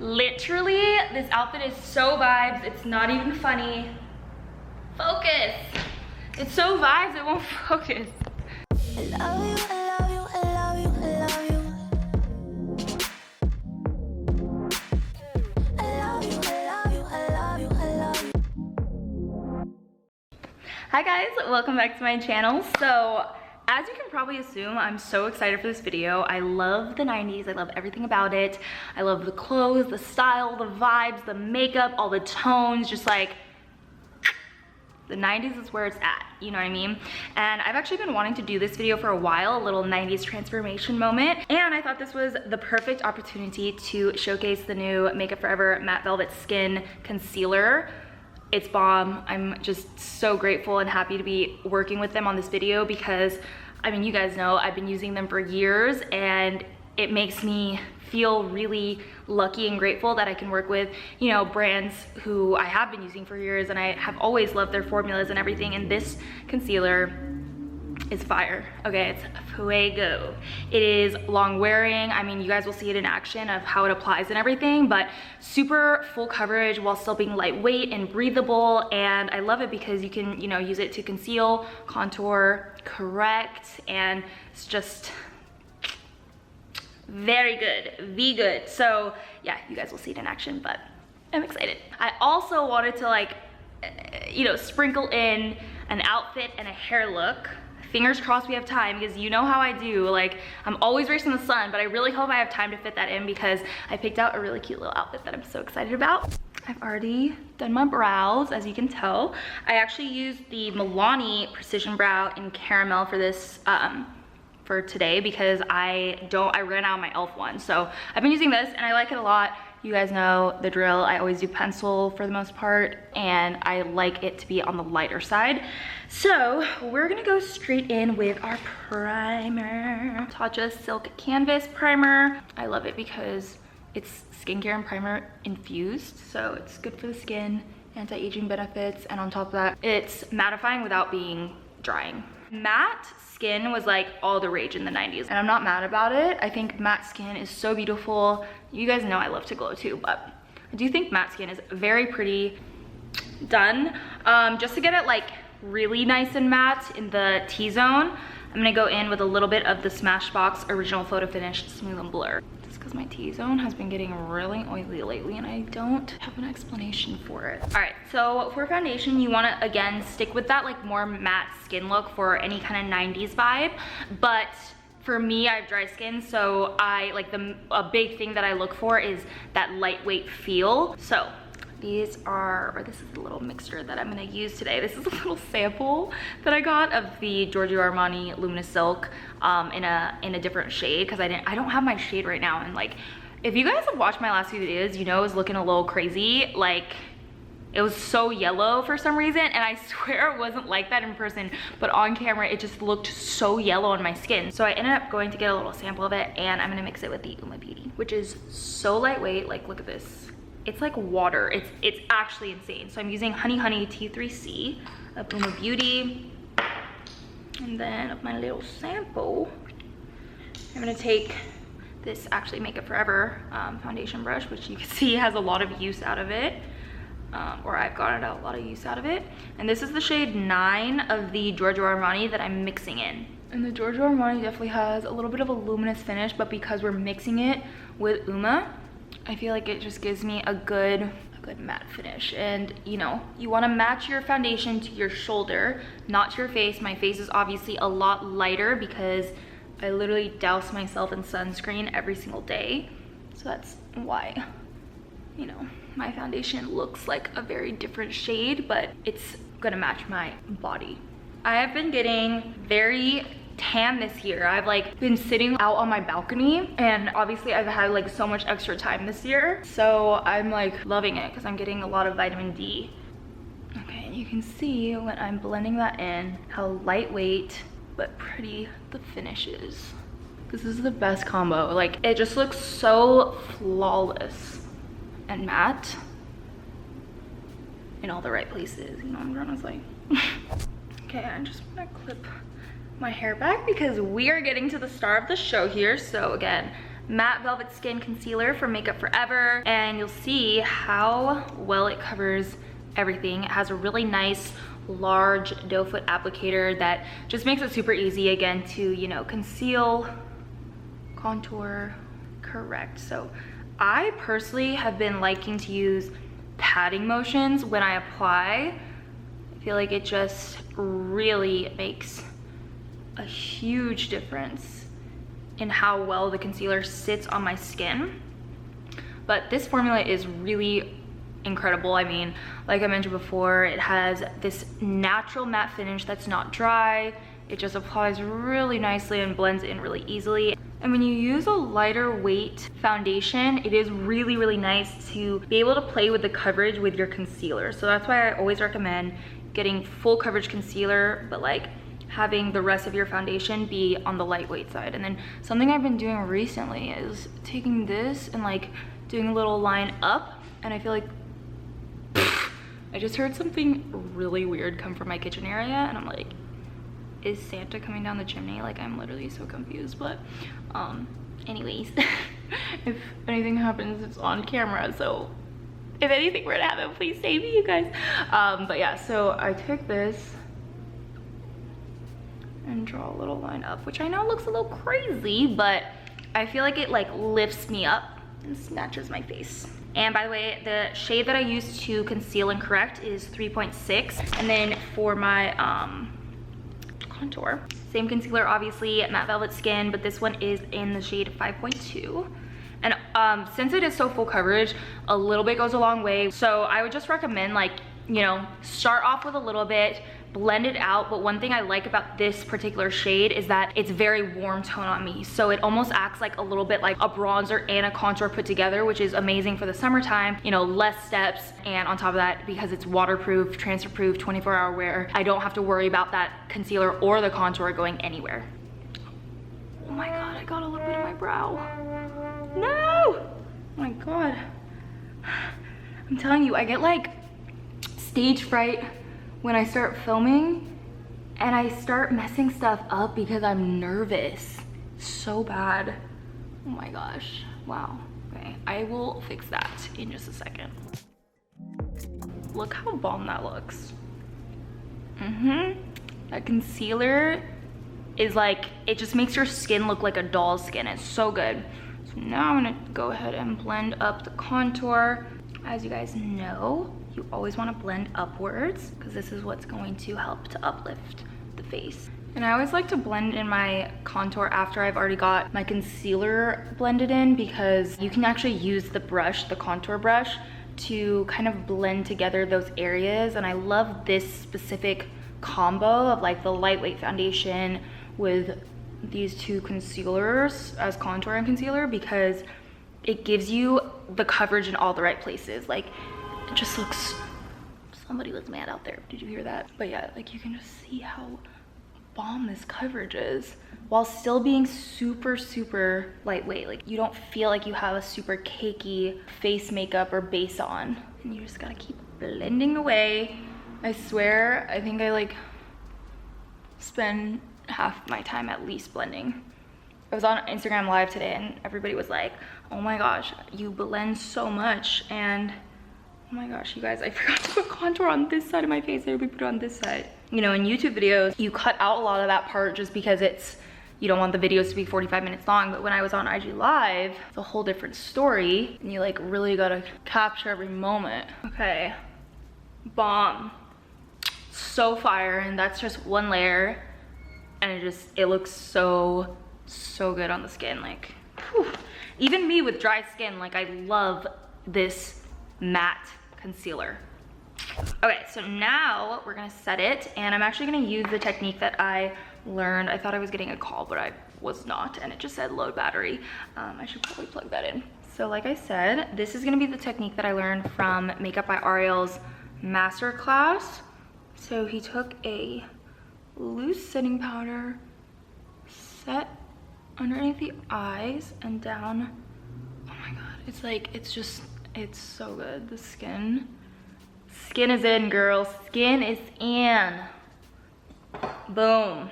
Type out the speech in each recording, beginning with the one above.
Literally, this outfit is so vibes. It's not even funny. Focus. It's so vibes, it won't focus. I love you, I love you, I love you, I love you. I love you, I love you, I love you, I love you. Hi guys, welcome back to my channel. So, as you can probably assume, I'm so excited for this video. I love the 90s, I love everything about it. I love the clothes, the style, the vibes, the makeup, all the tones, just like, the 90s is where it's at, you know what I mean? And I've actually been wanting to do this video for a while, a little 90s transformation moment. And I thought this was the perfect opportunity to showcase the new Makeup Forever Matte Velvet Skin Concealer. It's bomb. I'm just so grateful and happy to be working with them on this video because, I mean, you guys know I've been using them for years and it makes me feel really lucky and grateful that I can work with, you know, brands who I have been using for years, and I have always loved their formulas and everything. And this concealer is fire. Okay, it's fuego. It is long wearing. I mean, you guys will see it in action of how it applies and everything, but super full coverage while still being lightweight and breathable. And I love it because you can, you know, use it to conceal, contour, correct, and it's just very good, be good. So yeah, you guys will see it in action, but I'm excited. I also wanted to, like, you know, sprinkle in an outfit and a hair look. Fingers crossed we have time, because you know how I do. Like, I'm always racing the sun, but I really hope I have time to fit that in because I picked out a really cute little outfit that I'm so excited about. I've already done my brows, as you can tell. I actually used the Milani Precision Brow in Caramel for this, for today, because I ran out of my e.l.f. one. So I've been using this and I like it a lot. You guys know the drill. I always do pencil for the most part, and I like it to be on the lighter side. So we're gonna go straight in with our primer. Tatcha Silk Canvas Primer. I love it because it's skincare and primer infused, so it's good for the skin, anti-aging benefits, and on top of that, it's mattifying without being drying. Matte skin was like all the rage in the 90s, and I'm not mad about it. I think matte skin is so beautiful. You guys know I love to glow too, but I do think matte skin is very pretty. Done. Just to get it like really nice and matte in the T-zone, I'm gonna go in with a little bit of the Smashbox Original Photo Finish Smooth and Blur. Because my T-zone has been getting really oily lately and I don't have an explanation for it. All right, so for foundation, you want to, again, stick with that like more matte skin look for any kind of 90s vibe. But for me, I have dry skin, so I like a big thing that I look for is that lightweight feel. So these are, or this is the little mixture that I'm gonna use today. This is a little sample that I got of the Giorgio Armani Luminous Silk in a different shade, because I don't have my shade right now. And like, if you guys have watched my last few videos, you know it was looking a little crazy. Like, it was so yellow for some reason, and I swear it wasn't like that in person, but on camera it just looked so yellow on my skin. So I ended up going to get a little sample of it, and I'm gonna mix it with the Uma Beauty, which is so lightweight. Like, look at this. It's like water. It's actually insane. So I'm using Honey Honey T3C of Uma Beauty. And then of my little sample, I'm gonna take this actually Makeup Forever foundation brush, which you can see has a lot of use out of it. Or I've gotten a lot of use out of it. And this is the shade 9 of the Giorgio Armani that I'm mixing in. And the Giorgio Armani definitely has a little bit of a luminous finish, but because we're mixing it with Uma, I feel like it just gives me a good matte finish. And you know, you want to match your foundation to your shoulder, not to your face. My face is obviously a lot lighter because I literally douse myself in sunscreen every single day. So that's why, you know, my foundation looks like a very different shade, but it's gonna match my body. I have been getting very tan this year. I've like been sitting out on my balcony, and obviously I've had like so much extra time this year, so I'm like loving it because I'm getting a lot of vitamin D. Okay, and you can see when I'm blending that in how lightweight but pretty the finish is. This is the best combo. Like, it just looks so flawless and matte in all the right places, you know what I'm trying to say. Okay, I just want to clip my hair back because we are getting to the star of the show here. So again, Matte Velvet Skin Concealer from Makeup Forever, and you'll see how well it covers everything. It has a really nice large doe foot applicator that just makes it super easy, again, to, you know, conceal, contour, correct. So I personally have been liking to use patting motions when I apply. I feel like it just really makes a huge difference in how well the concealer sits on my skin. But this formula is really incredible. I mean, like I mentioned before, it has this natural matte finish that's not dry. It just applies really nicely and blends in really easily. And when you use a lighter weight foundation, it is really, really nice to be able to play with the coverage with your concealer. So that's why I always recommend getting full coverage concealer, but like having the rest of your foundation be on the lightweight side. And then something I've been doing recently is taking this and like doing a little line up, and I feel like I just heard something really weird come from my kitchen area, and I'm like, is Santa coming down the chimney? Like, I'm literally so confused. But anyways, if anything happens, it's on camera, so if anything were to happen, please save me, you guys. But yeah, so I took this and draw a little line up, which I know looks a little crazy, but I feel like it like lifts me up and snatches my face. And by the way, the shade that I use to conceal and correct is 3.6. And then for my contour, same concealer, obviously, Matte Velvet Skin, but this one is in the shade 5.2. And since it is so full coverage, a little bit goes a long way. So I would just recommend, like, you know, start off with a little bit, blend it out. But one thing I like about this particular shade is that it's very warm tone on me. So it almost acts like a little bit like a bronzer and a contour put together, which is amazing for the summertime. You know, less steps. And on top of that, because it's waterproof, transfer proof, 24-hour wear, I don't have to worry about that concealer or the contour going anywhere. Oh my God, I got a little bit of my brow. No! Oh my God. I'm telling you, I get like stage fright when I start filming, and I start messing stuff up because I'm nervous so bad. Oh my gosh, wow. Okay, I will fix that in just a second. Look how bomb that looks. That concealer is like, it just makes your skin look like a doll's skin. It's so good. So now I'm gonna go ahead and blend up the contour. As you guys know, you always want to blend upwards because this is what's going to help to uplift the face. And I always like to blend in my contour after I've already got my concealer blended in, because you can actually use the brush, the contour brush, to kind of blend together those areas. And I love this specific combo of like the lightweight foundation with these two concealers as contour and concealer, because it gives you the coverage in all the right places. Like, it just looks, somebody was mad out there. Did you hear that? But yeah, like you can just see how bomb this coverage is while still being super, super lightweight. Like, you don't feel like you have a super cakey face makeup or base on. And you just gotta keep blending away. I swear, I think I like spend half my time at least blending. I was on Instagram Live today and everybody was like, oh my gosh, you blend so much. And oh my gosh, you guys, I forgot to put contour on this side of my face. I would put it on this side. You know, in YouTube videos, you cut out a lot of that part just because you don't want the videos to be 45 minutes long. But when I was on IG Live, it's a whole different story. And you like really gotta capture every moment. Okay, bomb. So fire, and that's just one layer. And it looks so, so good on the skin. Like, whew. Even me with dry skin, like, I love this matte concealer. Okay, so now we're gonna set it, and I'm actually gonna use the technique that I learned. I thought I was getting a call, but I was not, and it just said low battery. I should probably plug that in. So like I said, this is gonna be the technique that I learned from Makeup by Ariel's masterclass. So he took a loose setting powder, set underneath the eyes and down. Oh my God, it's like, it's so good. The skin is in, girl. Skin is in. Boom.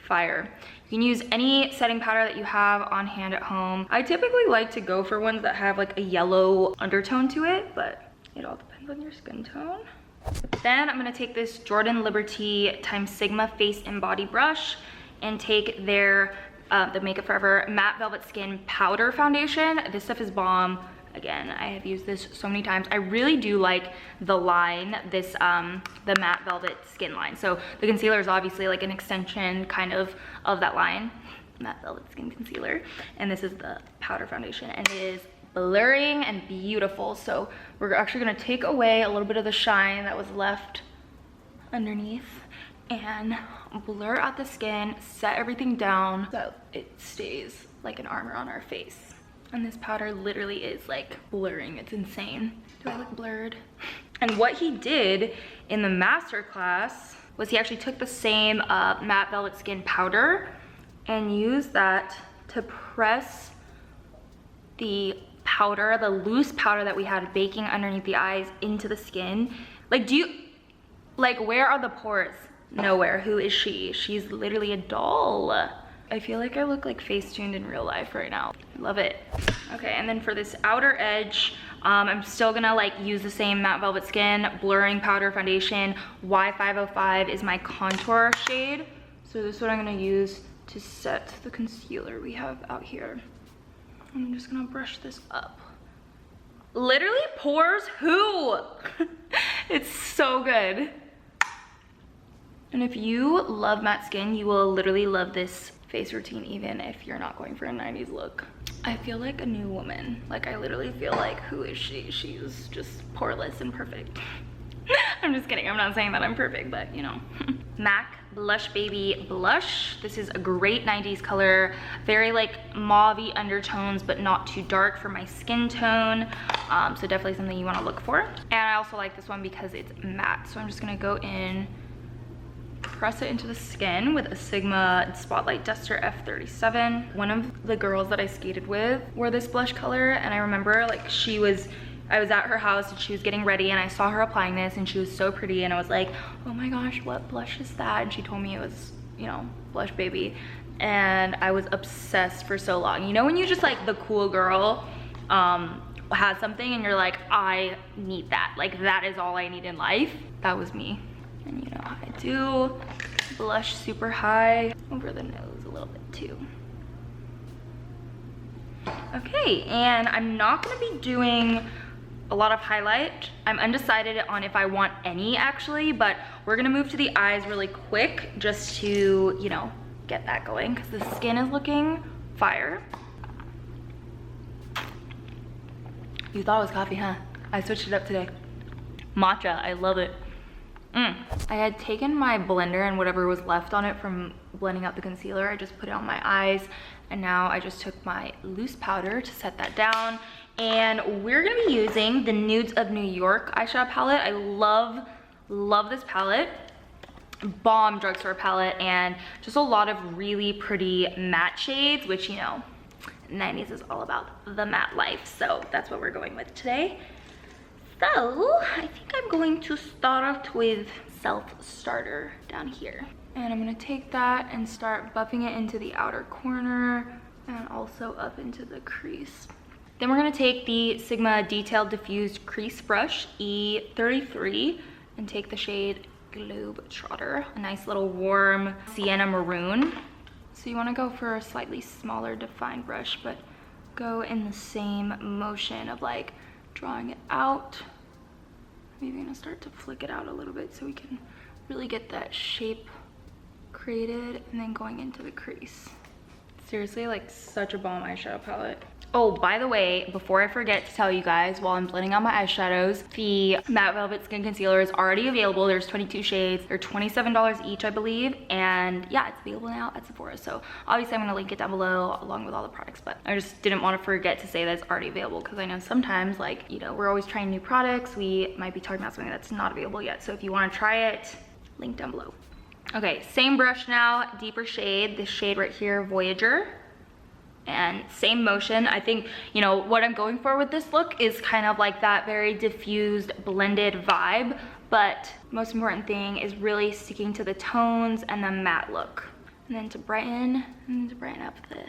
Fire. You can use any setting powder that you have on hand at home. I typically like to go for ones that have like a yellow undertone to it, but it all depends on your skin tone. Then I'm gonna take this Jordan Liberty x Sigma Face and Body Brush and take their the Makeup Forever Matte Velvet Skin Powder Foundation. This stuff is bomb. Again, I have used this so many times. I really do like the line, this, the Matte Velvet Skin line. So the concealer is obviously like an extension kind of that line, Matte Velvet Skin Concealer. And this is the powder foundation, and it is blurring and beautiful. So we're actually gonna take away a little bit of the shine that was left underneath and blur out the skin, set everything down so it stays like an armor on our face. And this powder literally is like blurring, it's insane. Do I look blurred? And what he did in the masterclass was he actually took the same Matte Velvet Skin powder and used that to press the powder, the loose powder that we had baking underneath the eyes into the skin. Like, where are the pores? Nowhere. Who is she? She's literally a doll. I feel like I look like Facetuned in real life right now. I love it. Okay, and then for this outer edge, I'm still gonna like use the same Matte Velvet Skin blurring powder foundation. Y505 is my contour shade. So this is what I'm gonna use to set the concealer we have out here. I'm just gonna brush this up. Literally pores who? It's so good. And if you love matte skin, you will literally love this face routine even if you're not going for a 90s look. I feel like a new woman. Like, I literally feel like, who is she? She's just poreless and perfect. I'm just kidding. I'm not saying that I'm perfect, but you know. MAC Blush Baby Blush. This is a great 90s color. Very like mauve-y undertones, but not too dark for my skin tone. So definitely something you want to look for. And I also like this one because it's matte. So I'm just gonna go in, press it into the skin with a Sigma Spotlight Duster F37. One of the girls that I skated with wore this blush color, and I remember like I was at her house and she was getting ready and I saw her applying this and she was so pretty, and I was like, oh my gosh, what blush is that? And she told me it was, you know, Blush Baby. And I was obsessed for so long. You know when you just like the cool girl has something and you're like, I need that. Like, that is all I need in life. That was me. And you know how I do. Blush super high over the nose a little bit too. Okay, and I'm not gonna be doing a lot of highlight. I'm undecided on if I want any actually, but we're gonna move to the eyes really quick just to, you know, get that going because the skin is looking fire. You thought it was coffee, huh? I switched it up today. Matcha, I love it. I had taken my blender and whatever was left on it from blending out the concealer, I just put it on my eyes, and now I just took my loose powder to set that down. And we're gonna be using the Nudes of New York eyeshadow palette. I love this palette. Bomb drugstore palette, and just a lot of really pretty matte shades, which, you know, 90s is all about the matte life, so that's what we're going with today. So I think I'm going to start off with Self Starter down here. And I'm gonna take that and start buffing it into the outer corner and also up into the crease. Then we're gonna take the Sigma Detailed Diffused Crease Brush E33 and take the shade Globetrotter, a nice little warm sienna maroon. So you wanna go for a slightly smaller defined brush, but go in the same motion of like drawing it out. Maybe gonna start to flick it out a little bit so we can really get that shape created, and then going into the crease. Seriously, like such a bomb eyeshadow palette. Oh, by the way, before I forget to tell you guys, while I'm blending out my eyeshadows, the Matte Velvet Skin Concealer is already available. There's 22 shades. They're $27 each, I believe. And yeah, it's available now at Sephora. So obviously I'm gonna link it down below along with all the products, but I just didn't want to forget to say that it's already available, because I know sometimes, like, you know, we're always trying new products. We might be talking about something that's not available yet. So if you want to try it, link down below. Okay, same brush now, deeper shade. This shade right here, Voyager. And same motion. I think, you know, what I'm going for with this look is kind of like that very diffused, blended vibe, but most important thing is really sticking to the tones and the matte look. And then to brighten up the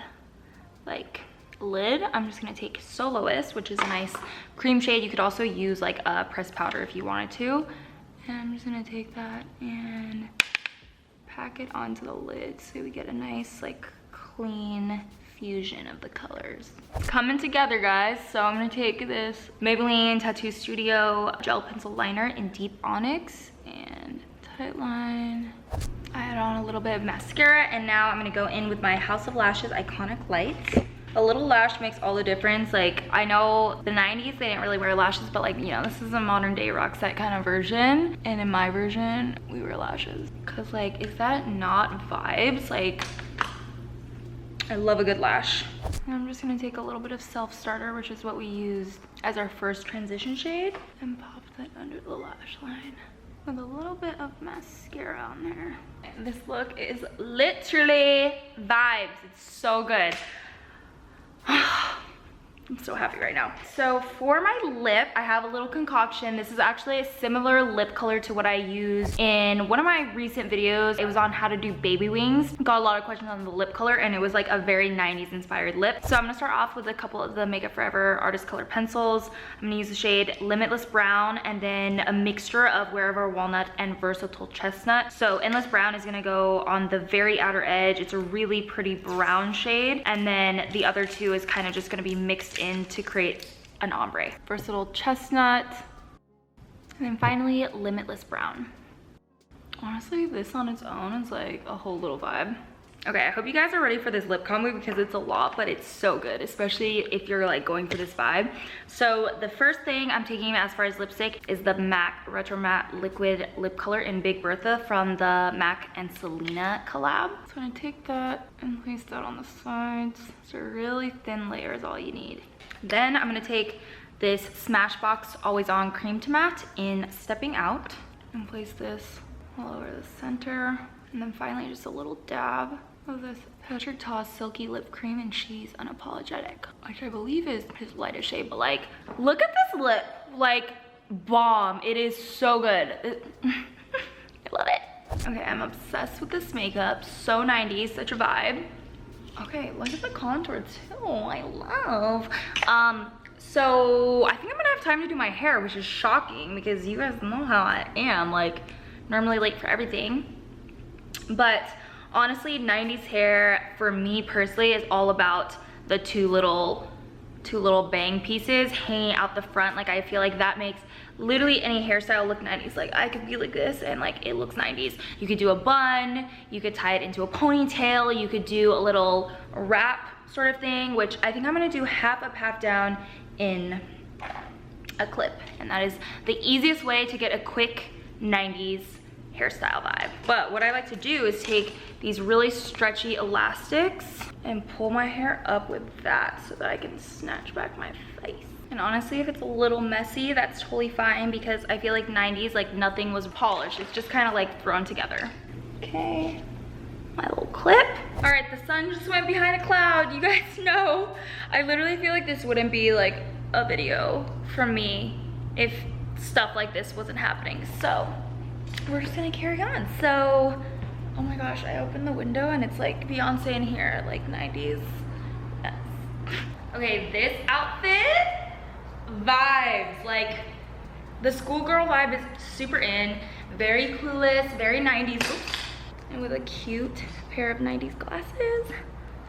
like lid, I'm just gonna take Soloist, which is a nice cream shade. You could also use like a pressed powder if you wanted to. And I'm just gonna take that and pack it onto the lid so we get a nice like clean fusion of the colors. It's coming together, guys. So I'm gonna take this Maybelline Tattoo Studio gel pencil liner in Deep Onyx and tight line. I add on a little bit of mascara, and now I'm gonna go in with my House of Lashes Iconic Lights. A little lash makes all the difference. Like, I know the 90s, they didn't really wear lashes, but like, you know, this is a modern day Roxette kind of version. And in my version, we wear lashes. Cause like, is that not vibes? Like, I love a good lash. And I'm just gonna take a little bit of Self Starter, which is what we used as our first transition shade, and pop that under the lash line with a little bit of mascara on there. And this look is literally vibes. It's so good. I'm so happy right now. So for my lip, I have a little concoction. This is actually a similar lip color to what I used in one of my recent videos. It was on how to do baby wings. Got a lot of questions on the lip color, and it was like a very 90s inspired lip. So I'm gonna start off with a couple of the Makeup Forever Artist Color pencils. I'm gonna use the shade Limitless Brown, and then a mixture of Wherever Walnut and Versatile Chestnut. So Endless Brown is gonna go on the very outer edge. It's a really pretty brown shade. And then the other two is kind of just gonna be mixed in to create an ombre. Versatile Chestnut, and then finally Limitless Brown. Honestly, this on its own is like a whole little vibe. Okay, I hope you guys are ready for this lip combo because it's a lot, but it's so good, especially if you're like going for this vibe. So the first thing I'm taking as far as lipstick is the MAC Retro Matte Liquid Lip Color in Big Bertha from the MAC and Selena collab. So I'm gonna take that and place that on the sides. So a really thin layer is all you need. Then I'm gonna take this Smashbox Always On Cream to Matte in Stepping Out and place this all over the center. And then finally just a little dab of this Patrick Ta Silky Lip Cream in She's Unapologetic, which I believe is his lightest shade, but like, look at this lip, like bomb. It is so good. I love it. Okay, I'm obsessed with this makeup. So 90s, such a vibe. Okay, look at the contour too, I love. So I think I'm gonna have time to do my hair, which is shocking because you guys know how I am, like normally late for everything. But honestly, 90s hair for me personally is all about the two little bang pieces hanging out the front. Like, I feel like that makes literally any hairstyle look 90s. Like, I could be like this and like it looks 90s. You could do a bun, you could tie it into a ponytail, you could do a little wrap sort of thing, which I think I'm gonna do half up, half down in a clip. And that is the easiest way to get a quick 90s hairstyle vibe. But what I like to do is take these really stretchy elastics and pull my hair up with that so that I can snatch back my face. And honestly, if it's a little messy, that's totally fine because I feel like 90s, like nothing was polished. It's just kind of like thrown together. Okay, my little clip. All right, the sun just went behind a cloud. You guys know, I literally feel like this wouldn't be like a video from me if stuff like this wasn't happening. So we're just gonna carry on. So, oh my gosh, I opened the window and it's like Beyonce in here, like 90s. Yes. Okay, this outfit vibes. Like, the schoolgirl vibe is super in, very clueless, very 90s. Oops. And with a cute pair of 90s glasses.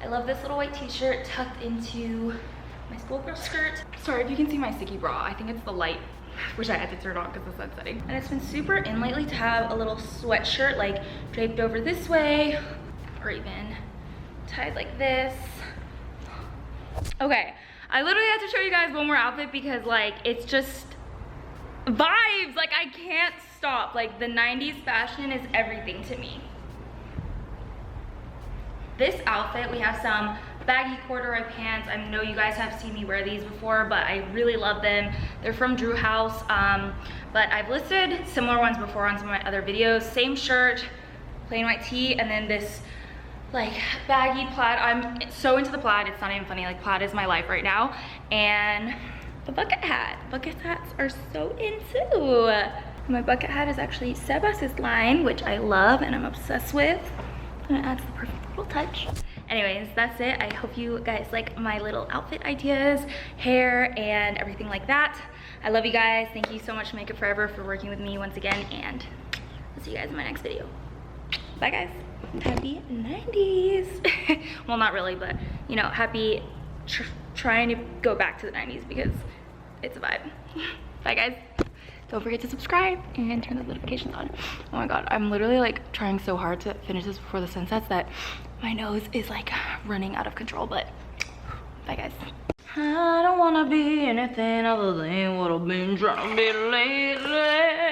I love this little white t-shirt tucked into my schoolgirl skirt. Sorry if you can see my sticky bra. I think it's the light, which I had to turn on because the sun's setting. And it's been super in lately to have a little sweatshirt like draped over this way or even tied like this. Okay, I literally had to show you guys one more outfit because like it's just vibes. Like, I can't stop. Like, the 90s fashion is everything to me. This outfit, we have some baggy corduroy pants. I know you guys have seen me wear these before, but I really love them. They're from Drew House, but I've listed similar ones before on some of my other videos. Same shirt, plain white tee, and then this like baggy plaid. I'm so into the plaid, it's not even funny. Like, plaid is my life right now. And the bucket hat. Bucket hats are so into. My bucket hat is actually Sebas's line, which I love and I'm obsessed with. And it adds the perfect little touch. Anyways, that's it. I hope you guys like my little outfit ideas, hair, and everything like that. I love you guys. Thank you so much, Makeup Forever, for working with me once again, and I'll see you guys in my next video. Bye, guys. Happy 90s. Well, not really, but, you know, happy trying to go back to the 90s because it's a vibe. Bye, guys. Don't forget to subscribe and turn the notifications on. Oh my god, I'm literally like trying so hard to finish this before the sun sets that my nose is like running out of control, but bye, guys. I don't wanna be anything other than what I've been trying to be lately.